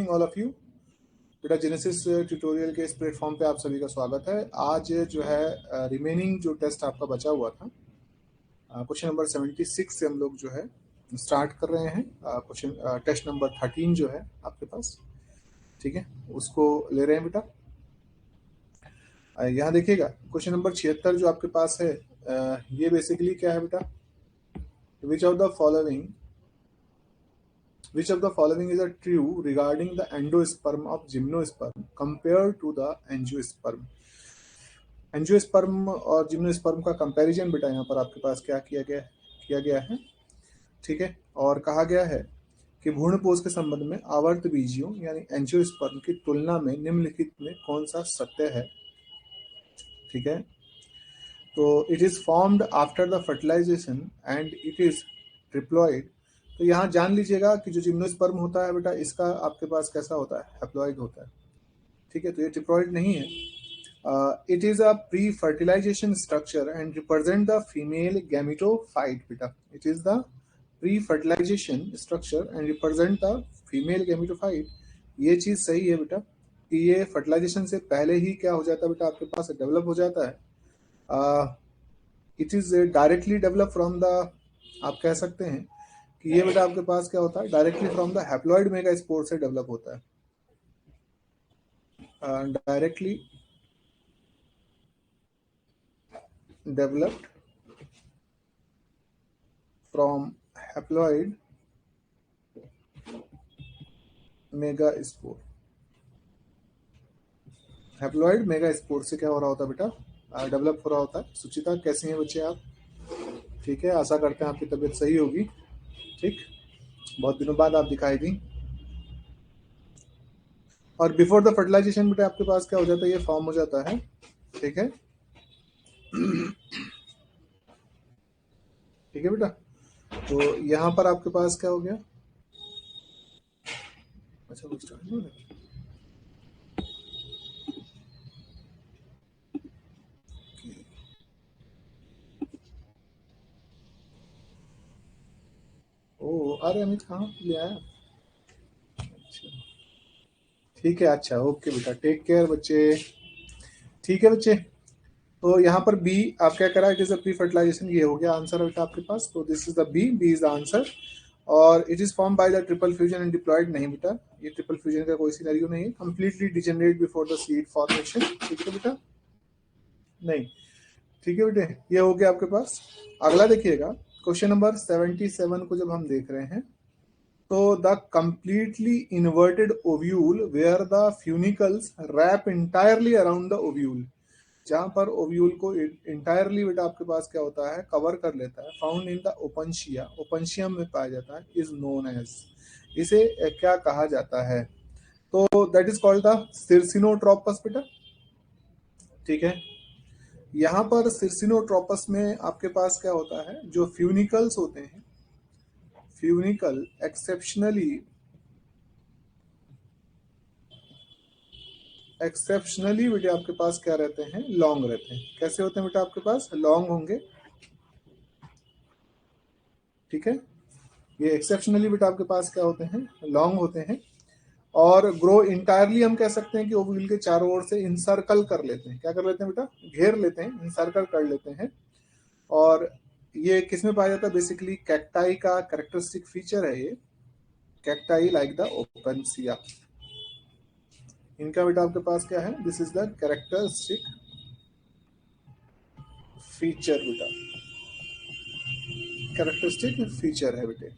Morning all of you. बेटा genesis tutorial के इस प्लेटफॉर्म पे आप सभी का स्वागत है। आज जो है रिमेनिंग जो टेस्ट आपका बचा हुआ था, क्वेश्चन नंबर 76 से हम लोग जो है स्टार्ट कर रहे हैं। क्वेश्चन टेस्ट नंबर 13 जो है आपके पास, ठीक है, उसको ले रहे हैं बेटा। यहाँ देखिएगा क्वेश्चन नंबर 76 जो आपके पास है, ये बेसिकली क्या है बेटा, विच of the following Which of the following is a true regarding the endosperm of gymnosperm compared to the angiosperm? Angiosperm और जिम्नोस्पर्म का कंपैरिजन बेटा यहाँ पर आपके पास क्या किया गया है, ठीक है। और कहा गया है कि भ्रूणपोष के संबंध में आवर्त बीजियों यानी एंजियोस्पर्म की तुलना में निम्नलिखित में कौन सा सत्य है, ठीक है। तो it is formed after the fertilization and it is triploid. तो यहाँ जान लीजिएगा कि जो जिम्नोस्पर्म होता है बेटा, इसका आपके पास कैसा होता है, हैप्लॉइड होता है, ठीक है। तो ये ट्रिप्लॉइड नहीं है। It is a pre fertilization structure and represent the female gametophyte बेटा। It is the pre fertilization structure and represent the female gametophyte. ये चीज सही है बेटा कि ये फर्टिलाइजेशन से पहले ही क्या हो जाता है बेटा, आपके पास डेवलप हो जाता है। It is directly develop from the, आप कह सकते हैं कि ये बेटा आपके पास क्या होता है, directly from the haploid megaspore से डेवलप होता है। Directly developed from haploid megaspore. Haploid megaspore से क्या हो रहा होता है बेटा, डेवलप हो रहा होता है। सुचिता कैसी हैं बच्चे आप, ठीक है, आशा करते हैं आपकी तबीयत सही होगी, ठीक। बहुत दिनों बाद आप दिखाई दी। और बिफोर द फर्टिलाइजेशन बेटा आपके पास क्या हो जाता है, ये फॉर्म हो जाता है, ठीक है, ठीक है बेटा। तो यहाँ पर आपके पास क्या हो गया, अच्छा कुछ स्टार्ट नहीं हो रहा। ओ अरे अमित कहाँ ले आया, अच्छा ठीक है, अच्छा ओके बेटा, टेक केयर बच्चे, ठीक है बच्चे। तो यहाँ पर बी आप क्या करा, it is a pre fertilization, ये हो गया आंसर बेटा आपके पास। तो this is the B is the answer. और it is form by the triple fusion and diploid, नहीं बेटा, ये ट्रिपल फ्यूजन का कोई सिनेरियो नहीं है। Completely degenerate before the seed formation, ठीक है बेटा, नहीं, ठीक है बेटे, ये हो गया आपके पास। अगला देखिएगा क्वेश्चन नंबर 77 को जब हम देख रहे हैं, तो the completely inverted ovule where the funicles wrap entirely around the ovule, जहां पर ओव्यूल को इंटायरली बेटा आपके पास क्या होता है, कवर कर लेता है, फाउंड इन द ओपनशिया, ओपनशियम में पाया जाता है, इज नोन एज, इसे क्या कहा जाता है, तो दैट इज कॉल्ड द सिरसिनोट्रोपस बेटा, ठीक है। यहाँ पर सिरसिनोट्रोपस में आपके पास क्या होता है, जो फ्यूनिकल्स होते हैं, फ्यूनिकल एक्सेप्शनली बेटा आपके पास क्या रहते हैं, लॉन्ग रहते हैं। कैसे होते हैं बेटा आपके पास, लॉन्ग होंगे, ठीक है। ये एक्सेप्शनली बेटा आपके पास क्या होते हैं, लॉन्ग होते हैं। और ग्रो इंटायरली हम कह सकते हैं कि ओव्यूल के चारों ओर से इनसर्कल कर लेते हैं, क्या कर लेते हैं बेटा, घेर लेते हैं, इनसर्कल कर लेते हैं। और ये किसमें पाया जाता है, बेसिकली कैक्टाई का कैरेक्टरिस्टिक फीचर है ये, कैक्टाई लाइक द ओपेनसिया, इनका बेटा आपके पास क्या है, this is the characteristic feature बेटा, कैरेक्टरिस्टिक फीचर है बेटे।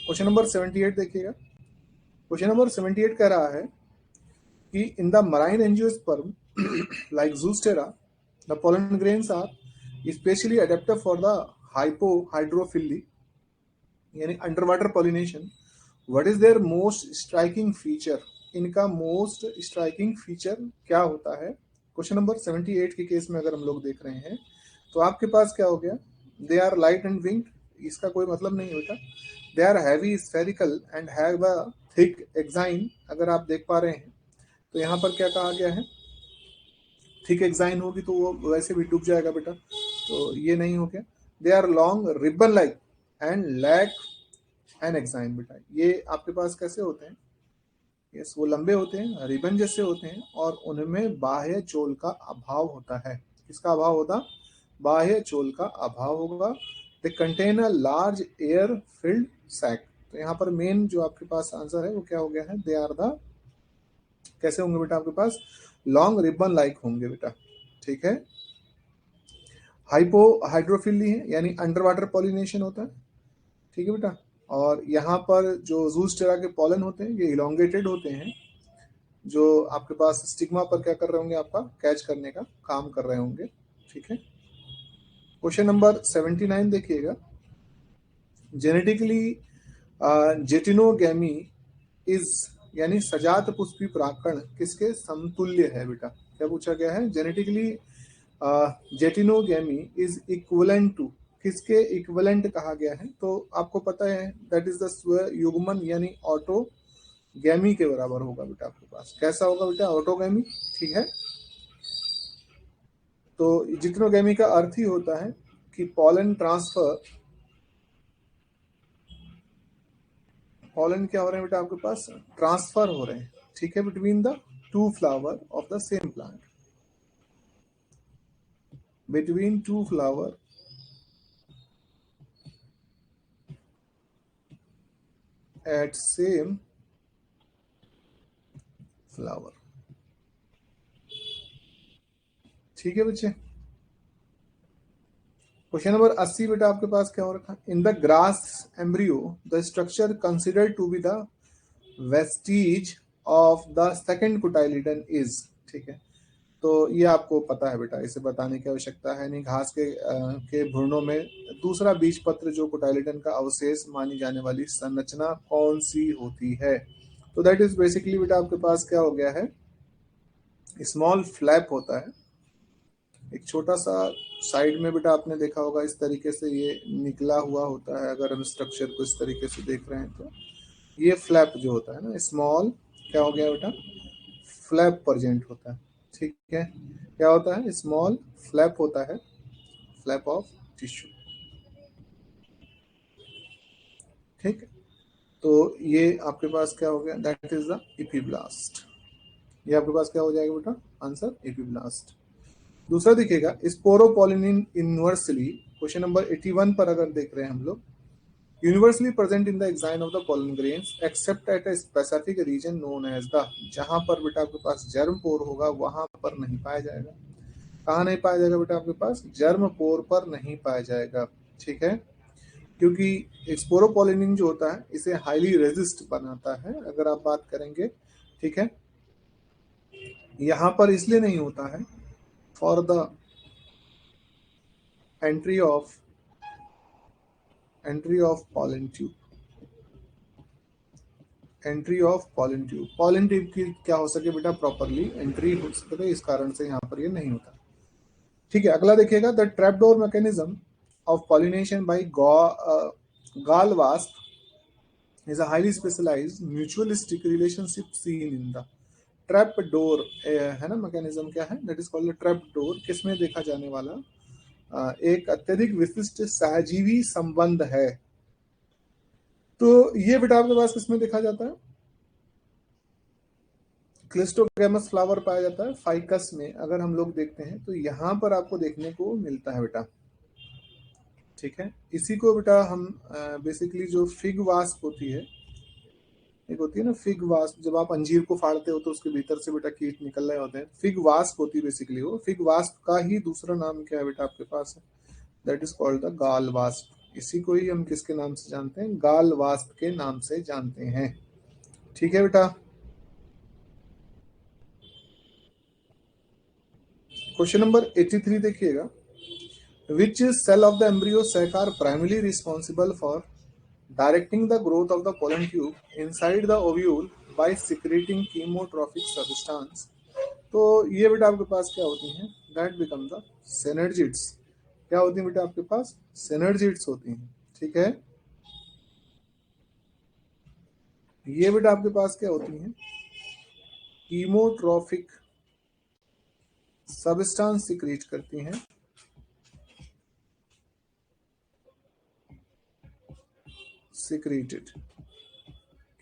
क्वेश्चन नंबर 78 देखिएगा। क्वेश्चन नंबर 78 कह रहा है कि in the marine angiosperm like zostera the pollen grains are specially adapted for the hydrophily यानी under water pollination. What is their most striking feature, इनका मोस्ट स्ट्राइकिंग फीचर क्या होता है। क्वेश्चन नंबर 78 के केस में अगर हम लोग देख रहे हैं, तो आपके पास क्या हो गया, they are light and winged, इसका कोई मतलब नहीं होता। They are heavy spherical and have a thick exine, अगर आप देख पा रहे हैं तो यहाँ पर क्या कहा गया है, थिक एक्साइन होगी तो वो वैसे भी डूब जाएगा बेटा, तो ये नहीं हो गया। They are long ribbon like and lack an exine बेटा, ये आपके पास कैसे होते हैं? यस, वो लंबे होते हैं, रिबन जैसे होते हैं, और उनमें बाह्य चोल का अभाव होता है। किसका अभाव होता? बाह्य चोल का अभाव होगा। They contain a large air filled sac. तो यहाँ पर मेन जो आपके पास आंसर है वो क्या हो गया है? दे आर द, कैसे होंगे बेटा आपके पास? लॉन्ग रिबन लाइक होंगे बेटा। ठीक है। हाइपो हाइड्रोफिली है, यानी अंडर वाटर पॉलिनेशन होता है। ठीक है बेटा। और यहाँ पर जो जूस्टेरा के पॉलन होते हैं ये इलोंगेटेड होते हैं, जो आपके पास स्टिग्मा पर क्या कर रहे होंगे? आपका कैच करने का काम कर रहे होंगे। ठीक है। क्वेश्चन नंबर 79 देखिएगा। जेनेटिकली जेटिनोगैमी इज, यानी सजात पुष्पी प्राकरण किसके समतुल्य है बेटा? क्या पूछा गया है? जेनेटिकली जेटिनोगैमी इज इक्वलेंट टू, किसके इक्वलेंट कहा गया है? तो आपको पता है दैट इज द स्वयुग्मन, यानी ऑटोगैमी के बराबर होगा बेटा आपके पास। कैसा होगा बेटा? ऑटोगैमी। ठीक है। तो जिक्नोगेमी का अर्थ ही होता है कि पॉलन ट्रांसफर, पॉलन क्या हो रहे हैं बेटा आपके पास? ट्रांसफर हो रहे हैं। ठीक है, between the two flower of the same plant, between two flower at same flower. ठीक है बच्चे। क्वेश्चन नंबर 80 बेटा आपके पास क्या हो रखा है? In the grass embryo the structure considered to be the vestiges of the second cotyledon is. ठीक है। तो ये आपको पता है बेटा, इसे बताने की आवश्यकता है नहीं। घास के भ्रूणों में दूसरा बीज पत्र जो कोटाइलिडन का अवशेष मानी जाने वाली संरचना कौन सी होती है? तो दैट इज बेसिकली बेटा आपके पास क्या हो गया है? स्मॉल फ्लैप होता है, एक छोटा सा साइड में बेटा आपने देखा होगा इस तरीके से ये निकला हुआ होता है। अगर हम स्ट्रक्चर को इस तरीके से देख रहे हैं तो ये फ्लैप जो होता है ना, स्मॉल क्या हो गया बेटा? फ्लैप प्रेजेंट होता है। ठीक है। क्या होता है? स्मॉल फ्लैप होता है, फ्लैप ऑफ टिश्यू। ठीक है। तो ये आपके पास क्या हो गया? That is the epiblast. ये आपके पास क्या हो जाएगा बेटा? Answer epiblast. दूसरा देखिएगा, स्पोरोपोलिनिन इनवर्सली, क्वेश्चन नंबर 81 पर अगर देख रहे हैं हम लोग, universally present in the exine of the pollen grains except at a specific region known as the, जहां पर बेटा आपके पास जर्म पोर होगा वहां पर नहीं पाया जाएगा। कहाँ नहीं पाया जाएगा बेटा आपके पास? जर्म पोर पर नहीं पाया जाएगा। ठीक है। क्योंकि स्पोरोपोलिनिन जो होता है इसे हाईली रेजिस्ट बनाता है, अगर आप बात करेंगे। ठीक है। यहां पर इसलिए नहीं होता है for the entry of pollen tube, entry of pollen tube, pollen tube की क्या हो सके बेटा? प्रॉपरली एंट्री हो सके, इस कारण से यहाँ पर ये नहीं होता। ठीक है। अगला देखिएगा, the trapdoor mechanism of pollination by gall wasp is a highly specialized mutualistic relationship seen in the trap door, है ना मैकेनिज्म, क्या है? That is called trap door. किसमें देखा जाने वाला एक अत्यधिक विशिष्ट सहजीवी संबंध है। तो ये बेटा आपके पास किसमें देखा जाता है? क्लिस्टोगैमस फ्लावर पाया जाता है फाइकस में। अगर हम लोग देखते हैं तो यहाँ पर आपको देखने को मिलता है बेटा। ठीक है। इसी को बेटा हम बेसिकली जो फिग वास्प होती है, एक होती है ना फिग वास्प, जब आप अंजीर को फाड़ते हो तो उसके भीतर से बेटा कीट निकल रहे होते हैं, फिग वास्प होती है बेसिकली वो। फिग वास्प का ही दूसरा नाम क्या है बेटा आपके पास? दैट इज कॉल्ड द गाल वास्प। इसी को ही हम किसके नाम से जानते हैं? गाल वास्प के नाम से जानते हैं। ठीक है बेटा। क्वेश्चन नंबर 83 देखिएगा, which cell of the embryo sac are primarily responsible for directing the growth of the pollen tube inside the ovule by secreting chemotrophic substance। तो ये बेटा आपके पास क्या होती हैं? That become the synergids. क्या होती है बेटा आपके पास? सिनर्जिड्स होती हैं। ठीक है। ये बेटा आपके पास क्या होती हैं? कीमोट्रॉफिक सबस्टांस सिक्रीट करती हैं, सिक्रीटेड।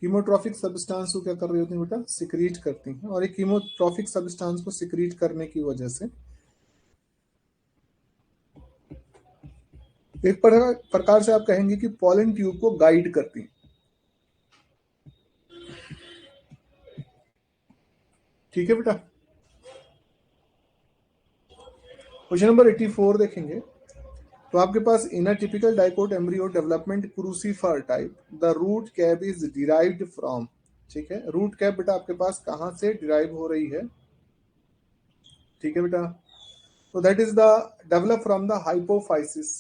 कीमोट्रॉफिक सब्सटेंस को क्या कर रही होती है बेटा? सिक्रीट करती हैं, और एक कीमोट्रॉफिक सब्सटेंस को सिक्रीट करने की वजह से एक प्रकार से आप कहेंगे कि पॉलन ट्यूब को गाइड करती हैं। ठीक है बेटा। क्वेश्चन नंबर 84 देखेंगे तो आपके पास in a typical dicot embryo development crucifer type the root cap is derived from. ठीक है, रूट कैप बेटा आपके पास कहां से डिराइव हो रही है? ठीक है बेटा, तो that is the develop from the hypophysis.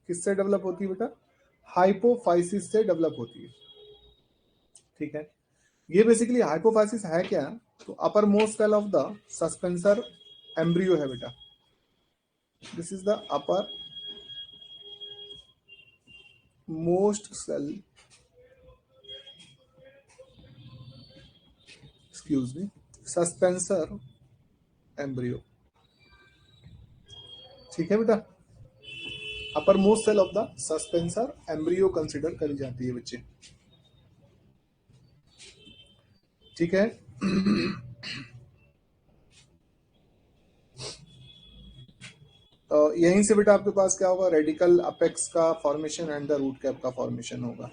किससे डेवलप होती है बेटा? हाइपोफाइसिस से डेवलप होती है। ठीक है, ये बेसिकली हाइपोफाइसिस है क्या? तो uppermost cell of the suspensor embryo है बेटा। This is the uppermost cell, excuse me, suspensor embryo. ठीक है बेटा, uppermost cell of the suspensor embryo consider करी जाती है बच्चे। ठीक है, तो यहीं से बेटा आपके पास क्या होगा? रेडिकल अपेक्स का formation and the root cap का फॉर्मेशन होगा।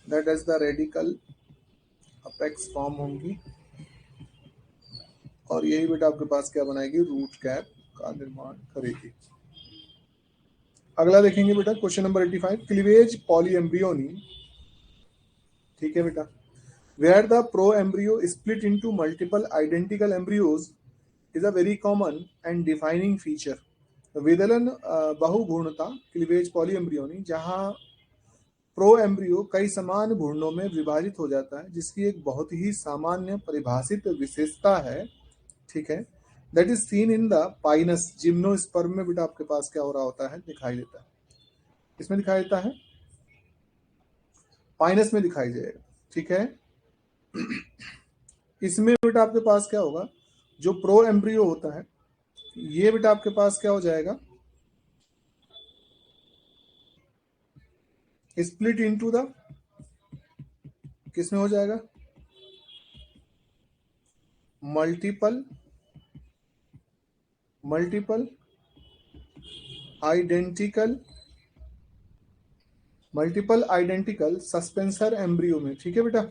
That is the radical apex form होंगी, और यही बेटा आपके पास क्या बनाएगी? रूट कैप का निर्माण करेगी। अगला देखेंगे बेटा क्वेश्चन नंबर 85, क्लीवेज पॉलीएम्ब्रियोनी। ठीक है बेटा, where the pro-embryo split into multiple identical embryos is a very common and defining feature. विदलन बहुभ्रूणता क्लीवेज पॉलीएम्ब्रियोनी, जहां प्रो एम्ब्रियो कई समान भ्रूणों में विभाजित हो जाता है, जिसकी एक बहुत ही सामान्य परिभाषित विशेषता है। ठीक है, that is seen in the Pinus gymnosperm में बेटा आपके पास क्या हो रहा होता है? दिखाई देता है। इसमें दिखाई देता है, पाइनस में दिखाई देगा। ठीक है, इसमें बेटा आपके पास क्या होगा? जो प्रो एम्ब्रियो होता है ये बेटा आपके पास क्या हो जाएगा? स्प्लिट इनटू द, किसमें हो जाएगा? मल्टीपल आइडेंटिकल सस्पेंसर एम्ब्रियो में। ठीक है बेटा,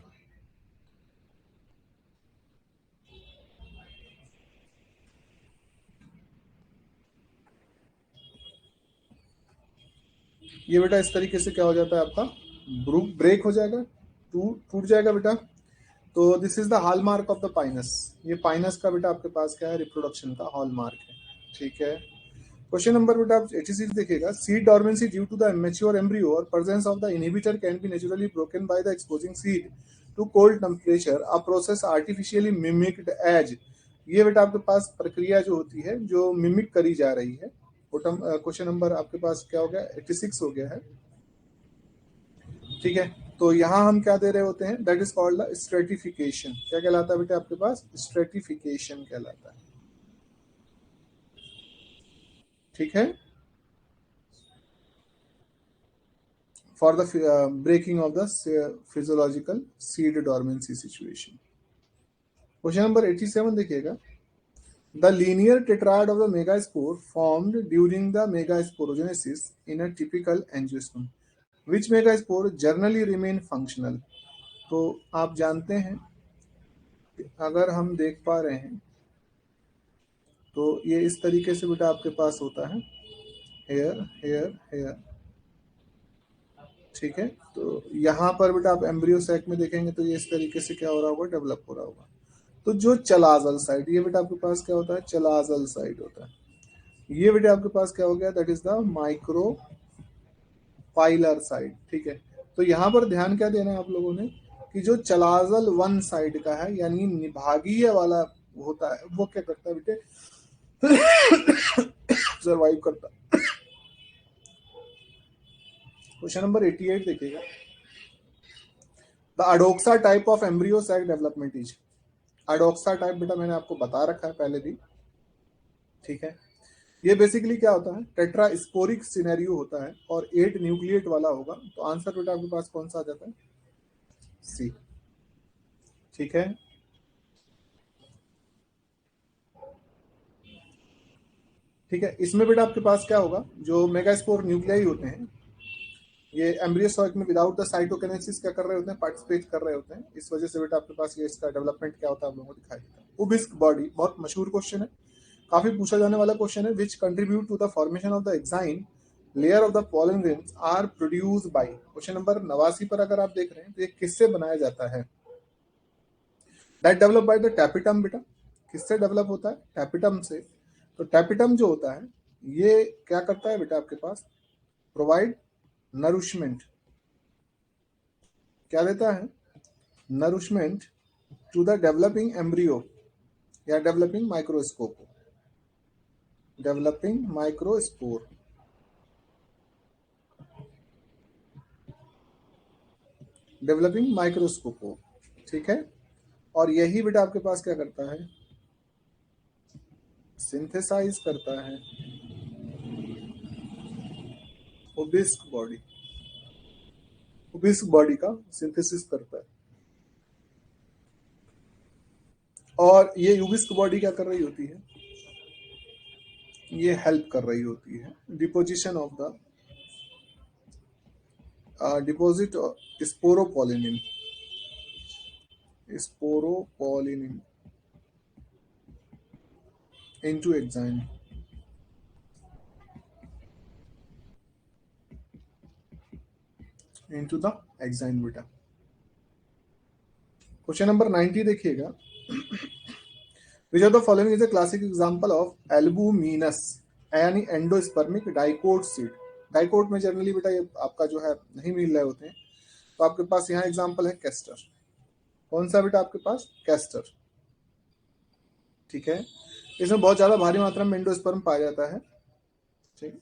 ये बेटा इस तरीके से क्या हो जाता है? आपका ब्रेक हो जाएगा, टूट जाएगा बेटा। तो this is the hallmark of the Pinus. ये पाइनस का बेटा आपके पास क्या है? रिप्रोडक्शन का हॉलमार्क है। ठीक है, क्वेश्चन नंबर बेटा 86 देखिएगा, seed dormancy due to the mature embryo और presence of the inhibitor can be naturally broken by the exposing seed to cold temperature, a process artificially mimicked as. ये बेटा आपके पास प्रक्रिया जो होती है जो मिमिक करी जा रही है। क्वेश्चन नंबर आपके पास क्या हो गया? 86 हो गया है। ठीक है, तो यहाँ हम क्या दे रहे होते हैं? That is called the stratification. क्या कहलाता है बेटा आपके पास? स्ट्रेटिफिकेशन कहलाता है। ठीक है, for the breaking of the physiological seed dormancy situation. Question number 87 देखिएगा, the linear tetrad of the megaspore formed during the megasporogenesis in a typical angiosperm, which megaspore generally remain functional. तो आप जानते हैं, अगर हम देख पा रहे हैं तो ये इस तरीके से बेटा आपके पास होता है, हेयर हेयर हेयर। ठीक है, तो यहाँ पर बेटा आप एम्ब्रियो सैक में देखेंगे तो ये इस तरीके से क्या हो रहा होगा? डेवलप हो रहा होगा। तो जो चलाजल साइड, ये बेटा आपके पास क्या होता है? चलाजल साइड होता है। ये बेटा आपके पास क्या हो गया? That is the micropylar side. ठीक है, तो यहाँ पर ध्यान क्या देना है आप लोगों ने कि जो चलाजल वन साइड का है यानी निभागीय वाला होता है, वो क्या करता है बेटे? सर्वाइव करता है। क्वेश्चन नंबर 88 देखिएगा, the adoxa type of embryo sac development is. Adoxa type बेटा मैंने आपको बता रखा है पहले भी। ठीक है, ये बेसिकली क्या होता है, टेट्रास्पोरिक सिनेरियो होता है और 8 न्यूक्लिएट वाला होगा। तो आंसर बेटा आपके पास कौन सा आ जाता है, सी। ठीक है, ठीक है। इसमें बेटा आपके पास क्या होगा, जो मेगास्पोर न्यूक्लियाई होते हैं ये एम्ब्रियो साइक में विदाउट द साइटोकिनेसिस क्या कर रहे होते हैं, पार्टिसिपेट कर रहे होते हैं। इस वजह से बेटा आपके पास ये इसका डेवलपमेंट क्या होता है आप लोगों को दिखाई देता है। उबिस्क बॉडी बहुत मशहूर क्वेश्चन है, काफी पूछा जाने वाला क्वेश्चन है। Which contribute to the formation of the exine layer of the pollen grains are produce by. Question number 89 पर अगर आप देख रहे हैं तो ये किससे बनाया जाता है, that develop by the tapetum. बेटा किससे डेवलप होता है, टैपिटम से। तो टैपिटम जो होता है ये क्या करता है बेटा आपके पास, प्रोवाइड नरिशमेंट, क्या देता है, nourishment to the developing embryo या developing microscope, developing microspore, developing microscope. ठीक है, और यही बेटा आपके पास क्या करता है, सिंथेसाइज करता है ओबिस्क बॉडी, ओबिस्क बॉडी का सिंथेसिस करता है। और ये ओबिस्क बॉडी क्या कर रही होती है, ये हेल्प कर रही होती है deposition of the deposit sporopollenin, sporopollenin into exine, into the exine बेटा। क्वेश्चन नंबर 90 देखिएगा, विच of the following is a classic example of albuminous यानी एंडोस्पर्मिक डाइकोट सीड। डाइकोट में जनरली बेटा ये आपका जो है नहीं मिल रहे होते हैं, तो आपके पास यहाँ एग्जांपल है कैस्टर। कौन सा बेटा आपके पास, कैस्टर। ठीक है, इसमें बहुत ज्यादा भारी मात्रा में एंडोस्पर्म पाया जाता है। ठीक,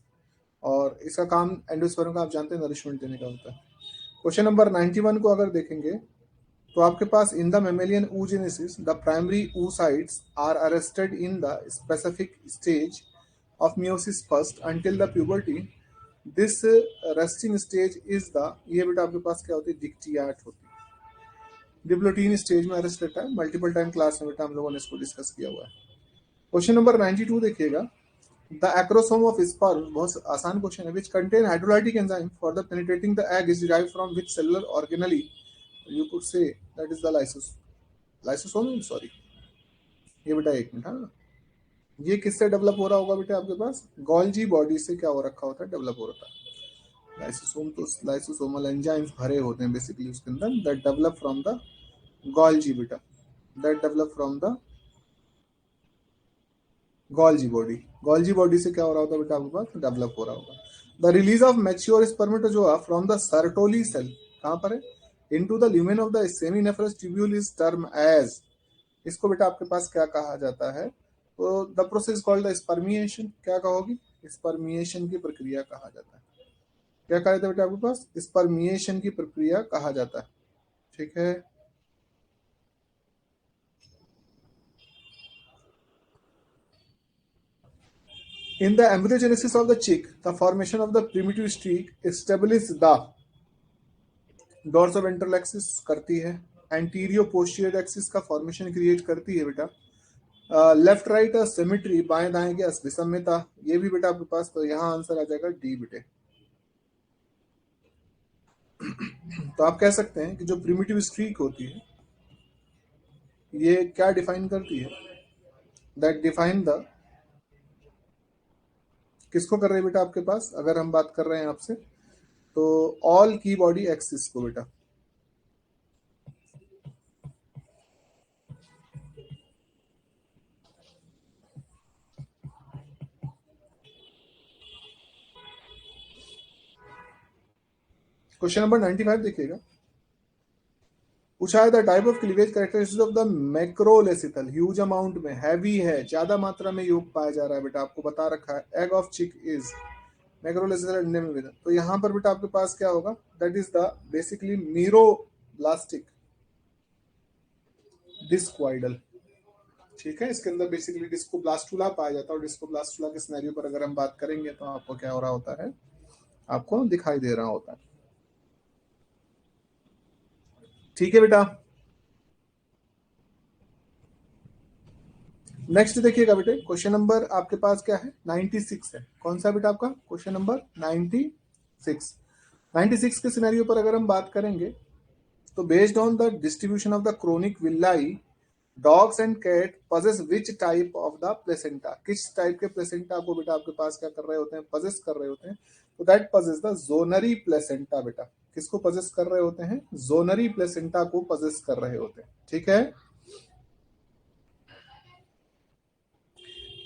और इसका काम एंडोस्पर्म का आप जानते हैं नरिशमेंट देने का होता है। क्वेश्चन नंबर 91 को अगर देखेंगे तो आपके पास in the mammalian oogenesis the primary oocytes are arrested in the specific stage of meiosis first until the puberty. This resting stage is the, ये बेटा आपके पास क्या होती है, डिक्टियाट होती है। डिप्लोटीन स्टेज में अरेस्ट रहता है, मल्टीपल टाइम क्लास में बेटा हम लोगों ने इसको डिस्कस किया हुआ है। क्वेश्चन नंबर 92 देखिएगा, द एक्रोसोम ऑफ स्पर्म, बहुत आसान क्वेश्चन है, which contain hydrolytic enzyme for the penetrating the egg is derived from which cellular organelle, you could say that is the lysosome, sorry. ये बेटा एक मिनट, हाँ, ये किससे डेवलप हो रहा होगा बेटा आपके पास, गोल्जी बॉडी से क्या हो रखा होता है, डेवलप हो रखा है। लाइसोसोम तो लाइसोसोमल एंजाइम्स भरे होते हैं बेसिकली उसके अंदर, that develop from the Golgi बेटा, that develop from the Golgi body. Golgi body से क्या हो रहा होता है बेटा आपके पास, डेवलप हो रहा होगा। The release of mature spermatozoa from the Sertoli cell, कहां पर है, into the lumen of the seminiferous tubule is term as, इसको बेटा आपके पास क्या कहा जाता है, तो the process called the spermiation, क्या कहोगी, स्पर्मिएशन की प्रक्रिया कहा जाता है। क्या कहा जाता है बेटा आपके पास, स्पर्मिएशन की प्रक्रिया कहा जाता है। ठीक है, in the embryogenesis of the chick the formation of the primitive streak establishes the dorsoventral axis करती है, एंटीरियो पोस्टीरियर एक्सिस का फॉर्मेशन क्रिएट करती है बेटा। लेफ्ट राइट सिमेट्री, बाएं दाएं की विषमता, ये भी बेटा आपके पास, तो यहाँ आंसर आ जाएगा डी बेटे। तो आप कह सकते हैं कि जो प्रिमिटिव स्ट्रीक होती है ये क्या डिफाइन करती है, दैट डिफाइन द, किसको कर रहे हैं बेटा आपके पास, अगर हम बात कर रहे हैं आपसे तो ऑल की बॉडी एक्सिस को बेटा। क्वेश्चन नंबर 95 देखिएगा, पूछा है the type of cleavage characteristics of the macrolecithal, huge amount में, हैवी है, ज्यादा मात्रा में योग पाया जा रहा है बेटा, आपको बता रखा है एग ऑफ चिक इज मैक्रोलेसिथल अंडे में विदन। तो यहाँ पर बेटा आपके पास क्या होगा, that is the basically meroblastic discoidal, ठीक है, इसके अंदर बेसिकली डिस्कोब्लास्टुला पाया जाता है और डिस्कोब्लास्टुला के सिनेरियो पर अगर हम बात करेंगे तो आपको क्या हो रहा होता है, आपको दिखाई दे रहा होता है। ठीक है बेटा, नेक्स्ट देखिएगा बेटे, क्वेश्चन नंबर आपके पास क्या है, 96 है। कौन सा बेटा आपका क्वेश्चन नंबर 96। 96 के सिनेरियो पर अगर हम बात करेंगे तो based on the distribution of the chorionic villi, dogs and cat possess which type of the placenta, किस टाइप के प्लेसेंटा को बेटा आपके पास क्या कर रहे होते हैं, पजेस कर रहे होते हैं। तो दैट पजेस द जोनरी प्लेसेंटा। बेटा किसको पजेस कर रहे होते हैं, जोनरी प्लेसेंटा को पजेस कर रहे होते हैं। ठीक है,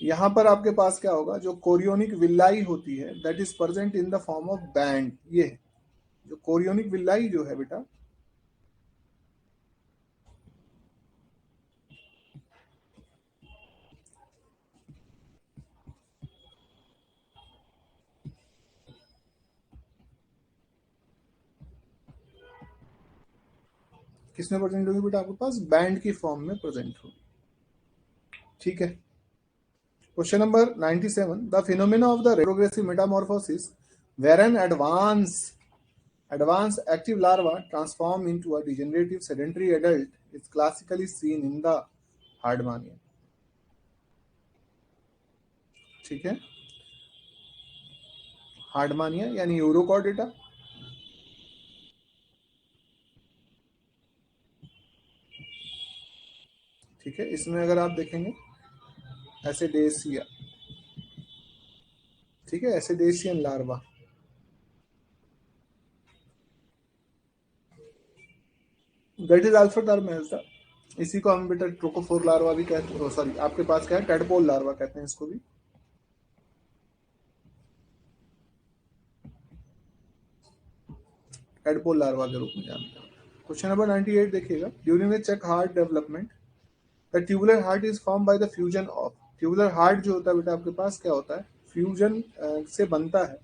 यहां पर आपके पास क्या होगा, जो कोरियोनिक विल्लाई होती है that is present in the form of band. ये जो कोरियोनिक विल्लाई जो है बेटा, किसमें प्रेजेंट होगी बेटा, आपके पास बैंड की फॉर्म में प्रेजेंट होगी। ठीक है, question number 97, the phenomena of the retrogressive metamorphosis were an advanced active larva transform into a degenerative sedentary adult is classically seen in the हार्डमानिया। ठीक है, हार्डमानिया यानी यूरोकॉर्डेटा। ठीक है, इसमें अगर आप देखेंगे एसिडेसिया, ठीक है, ascidian larva. That is alpha टर्मेस्टा। इसी को हम बेटा ट्रोकोफोर लार्वा भी कहते हैं, सॉरी आपके पास क्या है, टेडपोल लार्वा कहते हैं इसको भी। टेडपोल लार्वा के रूप में जानते हैं। क्वेश्चन नंबर 98 देखिएगा, during the chick heart development the tubular heart is form by the fusion of, tubular heart जो होता है बेटा आपके पास क्या होता है, फ्यूजन से बनता है।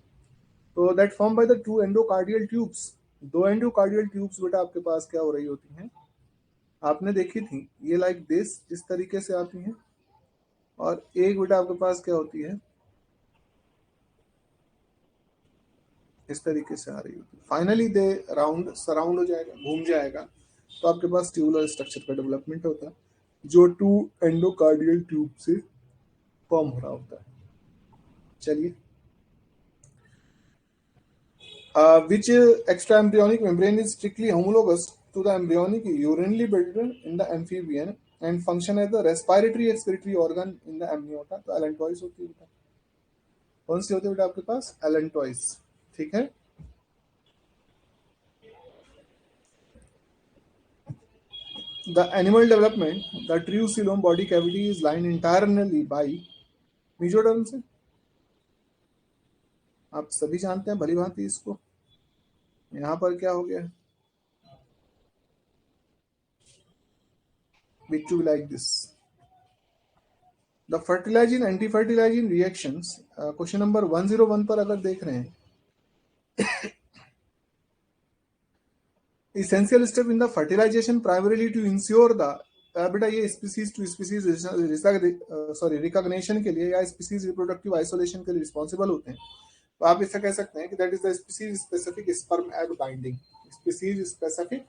तो that form by the two endocardial tubes, दो एंडोकार्डियल ट्यूब्स बेटा आपके पास क्या हो रही होती हैं, आपने देखी थी, ये लाइक दिस इस तरीके से आती हैं, और एक बेटा आपके पास क्या होती है, इस तरीके से आ रही होती है। फाइनली दे राउंड सराउंड हो जाएगा, घूम जाएगा, तो आपके पास ट्यूबुलर स्ट्रक्चर का डेवलपमेंट होता है जो टू एंडोकार्डियल ट्यूब से फॉर्म हो रहा होता है। चलिए, which extraembryonic membrane is strictly homologous to the embryonic urinary bladder in the amphibian and function as the respiratory expiratory organ in the amniota। तो एलेंटॉइस होती है बेटा, कौन सी होती है बेटा आपके पास, एलेंटॉइस। ठीक है, the animal development, the true coelom body cavity is lined internally by mesoderm से, आप सभी जानते हैं भली भांति इसको। यहाँ पर क्या हो गया, which to be like this, the fertilising anti fertilising reactions. Question number 101 पर अगर देख रहे हैं, essential step in the fertilization primarily to ensure the, बेटा ये species to species sorry recognition के लिए या स्पीसीज रिप्रोडक्टिव आइसोलेशन के लिए रिस्पॉन्सिबल होते हैं। तो आप इसे कह सकते हैं कि that is the species specific sperm egg binding, species specific,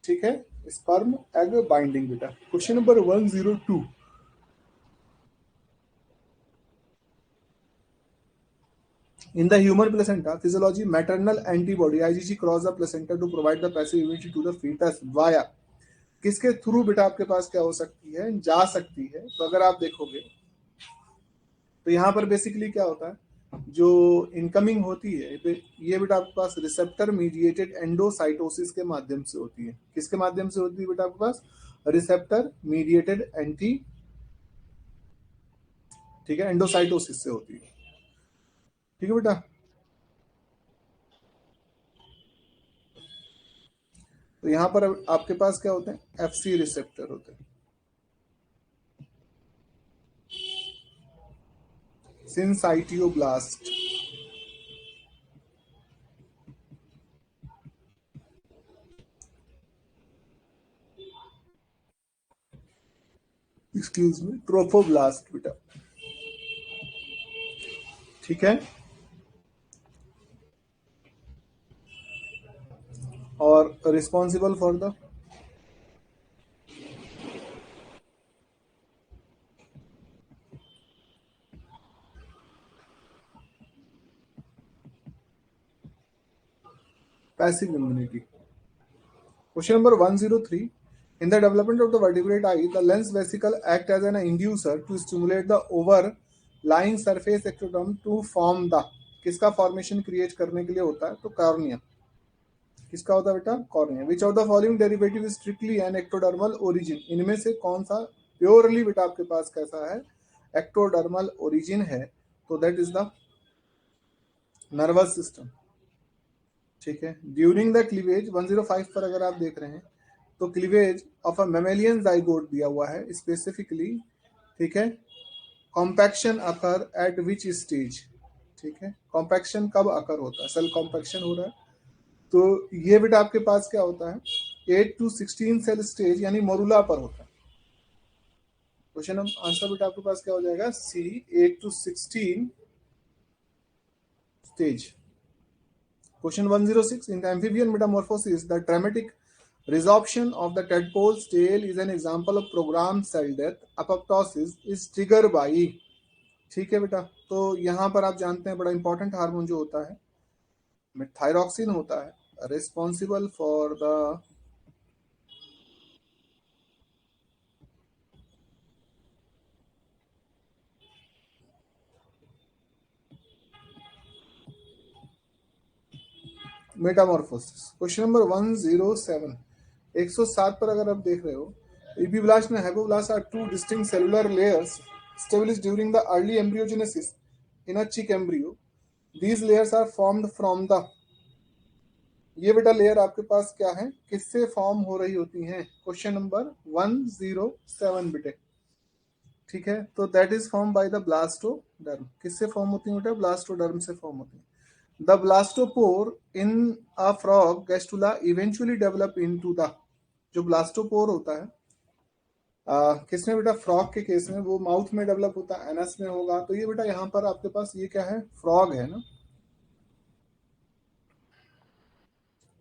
ठीक है, स्पर्म एग बाइंडिंग। बेटा question number 102, in the human placenta physiology maternal antibody IgG cross the placenta to provide the passive immunity to the fetus via, किसके through बेटा आपके पास क्या हो सकती है, जा सकती है। तो अगर आप देखोगे तो यहाँ पर बेसिकली क्या होता है, जो इनकमिंग होती है ये बेटा आपके पास रिसेप्टर मीडिएटेड एंडोसाइटोसिस के माध्यम से होती है। किसके माध्यम से होती है बेटा आपके पास, रिसेप्टर मीडिएटेड एंटी, ठीक है, एंडोसाइटोसिस से होती है। ठीक है बेटा, तो यहाँ पर आपके पास क्या होते हैं, एफसी रिसेप्टर होते हैं, सिंसाइटियोब्लास्ट। एक्सक्यूज मी, ट्रोफोब्लास्ट बेटा। ठीक है, और responsible for the passive immunity. Question number 103, in the development of the vertebrate eye, the lens vesicle act as an inducer to stimulate the overlying surface ectoderm to form the, किसका formation create करने के लिए होता है? तो cornea. किसका होता है बेटा? Cornea. Which of the following derivative is strictly an ectodermal origin, इनमें से कौन सा प्योरली बेटा आपके पास कैसा है? एक्टोडर्मल ओरिजिन है। तो that is the nervous system. ठीक है, ड्यूरिंग द क्लीवेज 105 पर अगर आप देख रहे हैं तो cleavage of a mammalian zygote दिया हुआ है स्पेसिफिकली। ठीक है, compaction occur at which stage? ठीक है, कॉम्पैक्शन कब अकर होता है? सेल कॉम्पैक्शन हो रहा है, तो ये बेटा आपके पास क्या होता है? 8 to 16 सेल स्टेज यानी मोरुला पर होता है। क्वेश्चन आंसर बेटा आपके पास क्या हो जाएगा? सी, 8 to 16 stage. Question 106, in the amphibian metamorphosis, the dramatic resorption of the tadpole's tail is an example of programmed cell death. Apoptosis is triggered by, ठीक है बेटा, तो यहाँ पर आप जानते हैं बड़ा इंपॉर्टेंट हार्मोन जो होता है थायरॉक्सिन होता है, responsible for the Metamorphosis. Question number 107, 107 पर अगर आप देख रहे हो, epiblast and hypoblast are two distinct cellular layers established during the early embryogenesis in a chick embryo. These layers are formed from the, ये बेटा लेयर आपके पास क्या है? किससे फॉर्म हो रही होती हैं? क्वेश्चन नंबर 107 बेटे। ठीक है, तो that is form by the blastoderm. किससे फॉर्म होती है बेटा? ब्लास्टोडर्म से फॉर्म होती है। The blastopore in a frog gastrula eventually develop into the, जो ब्लास्टोपोर होता है किसमें बेटा? फ्रॉग के केस में वो माउथ में डेवलप होता है, एनस में होगा। तो ये बेटा यहाँ पर आपके पास ये क्या है? फ्रॉग है ना,